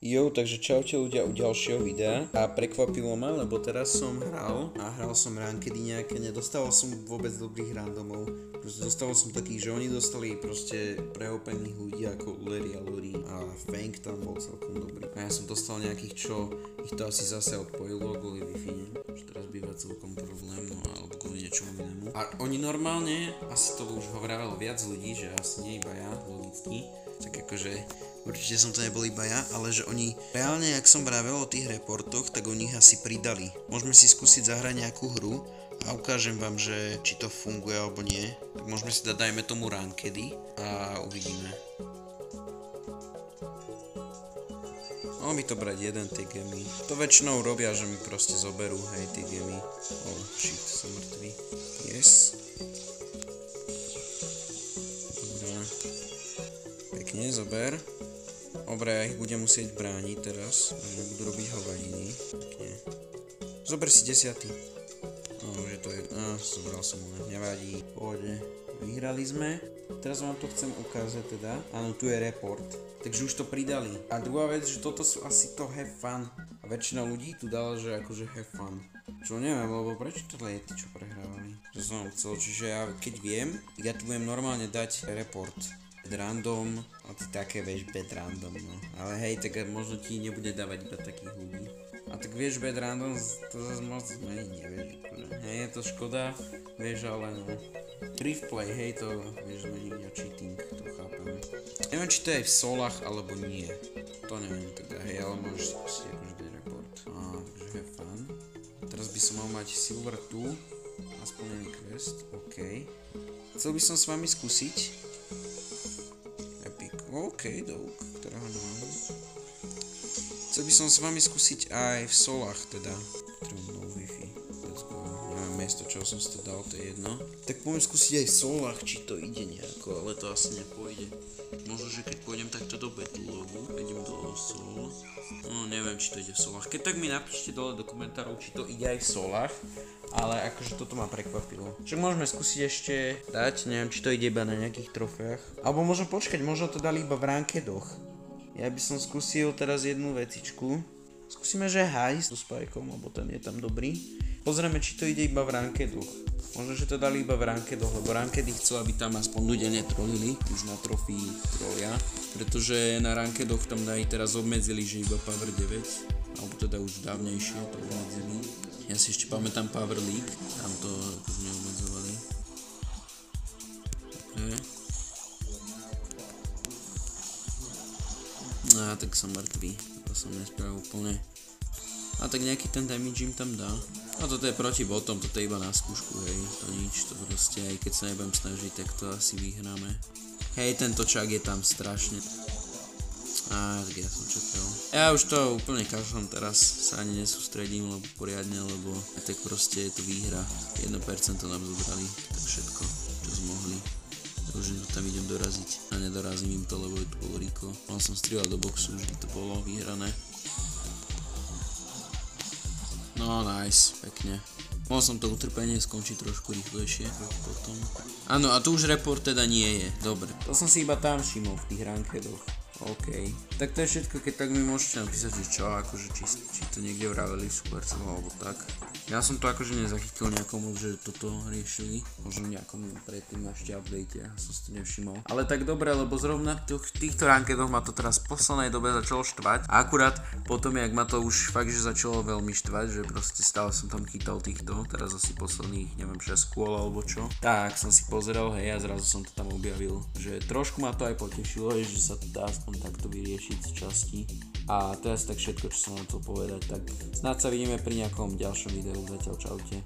Jo, takže čaute ľudia u ďalšieho videa a prekvapilo ma, lebo teraz som hral som rankedy nejaké, nedostával som vôbec dobrých randomov, proste dostával som takých, že oni dostali proste preopených ľudí ako Uleri a Luri a Fang tam bol celkom dobrý a ja som dostal nejakých, čo ich to asi zase odpojilo kvôli Wi-Fi, že teraz býva celkom problém, no alebo kvôli niečomu inému. A oni normálne, asi to už hovorilo viac ľudí, že asi nie iba ja, logicky, tak akože určite som to nebol iba ja, ale že oni reálne, jak som vravel o tých reportoch, tak oni ich asi pridali. Môžeme si skúsiť zahrať nejakú hru a ukážem vám, že či to funguje alebo nie. Tak môžeme si dať, dajme tomu rankedy a uvidíme. Malo by to brať jeden tie gemy. To väčšinou robia, že mi proste zoberú, hej, tie gemy. Oh shit, som mŕtvý. Yes. Pekne, zober. Dobre, ja ich budem musieť brániť teraz, že nebudú robiť hovadiny. Pekne. Zober si 10. Že to je... zobral som ho, nevadí. Pôjde. Vyhrali sme. Teraz vám to chcem ukázať teda. Áno, tu je report. Takže už to pridali. A druhá vec, že toto sú asi to have fun. A väčšina ľudí tu dala, že akože have fun. Čo neviem, lebo prečo to je tí, čo prehrávali? Že som chcel, čiže ja keď viem, ja tu budem normálne dať report. Bad random, a ty také vieš bad random, no. Ale hej, tak možno ti nebude dávať iba takých ľudí. A tak vieš bad random, to zase moc zmeniť nevieš, akože. Hej, je to škoda, vieš, ale no. Thrift play, hej, to vieš zmeniť a cheating, to chápem. Neviem, či to je aj v solách, alebo nie. To neviem teda, hej, ale môžeš skúsiť akože dať report. Takže have fun. Teraz by som mal mať silver tu, aspoň quest, ok. Chcel by som s vami skúsiť. OK, douk, ktorého nemám. Chcel by som s vami skúsiť aj v solách teda. No Wi-Fi, let's go. Neviem miesto, čo som si to dal, to je jedno. Tak poďme skúsiť aj v solách, či to ide nejako, ale to asi nepôjde. Možno, že keď pôjdem takto do Battlelogu, idem do sol. No neviem, či to ide v solách. Keď tak mi napíšte dole do komentárov, či to ide aj v solách. Ale akože toto ma prekvapilo. Však môžeme skúsiť ešte dať, neviem, či to ide iba na nejakých trofeách. Alebo možno počkať, možno to dali iba v rankedoch. Ja by som skúsil teraz jednu vecičku. Skúsime, že hajs so spajkom, lebo ten je tam dobrý. Pozrieme, či to ide iba v rankedoch. Možno, že to dali iba v rankedoch, lebo rankedy chcú, aby tam aspoň ľudia netrolili. Už na trofii trolia. Pretože na rankedoch tam dají teraz obmedzili, že iba Power 9. Alebo teda už dávnejšie to obmedzili. Ja si ešte pamätám Power League, tam to akože neobmedzovali. Okay. Tak som mŕtvý, to som nespravil úplne. A tak nejaký ten damage im tam dá. A toto je proti botom, toto je iba na skúšku, hej, to nič, to proste, aj keď sa nebudem snažiť, tak to asi vyhráme. Hej, tento čak je tam strašne. Tak ja som čakal. Ja už to úplne kašlem, teraz sa ani nesústredím poriadne, lebo tak proste je to výhra. 1% nám zobrali, tak všetko, čo sme mohli. Už tam idem doraziť a nedorazím im to, lebo je tu bol Rico. Mal som strieľať do boxu, už by to bolo vyhrané. No nice, pekne. Mohol som to utrpenie skončiť trošku rýchlejšie potom. Áno, a tu už report teda nie je, dobre. To som si iba tam všimol v tých rankedoch. OK, tak to je všetko, keď tak mi môžete napísať, že čo, akože či to niekde vraveli v Supercell alebo tak. Ja som to akože nezachytil nejakomu, že toto riešili, možno nejakomu predtým ešte update, ja som si to nevšimol. Ale tak dobre, lebo zrovna v týchto rankedoch ma to teraz v poslednej dobe začalo štvať a akurát potom, jak ma to už fakt, že začalo veľmi štvať, že proste stále som tam chytal týchto, teraz asi posledných, neviem, 6 kôl alebo čo. Tak som si pozrel, hej, a zrazu som to tam objavil, že trošku ma to aj potešilo, že sa to dá aspoň takto vyriešiť z časti. A to je asi tak všetko, čo som vám chcel povedať, tak snad sa vidíme pri nejakom ďalšom videu, zatiaľ čaute.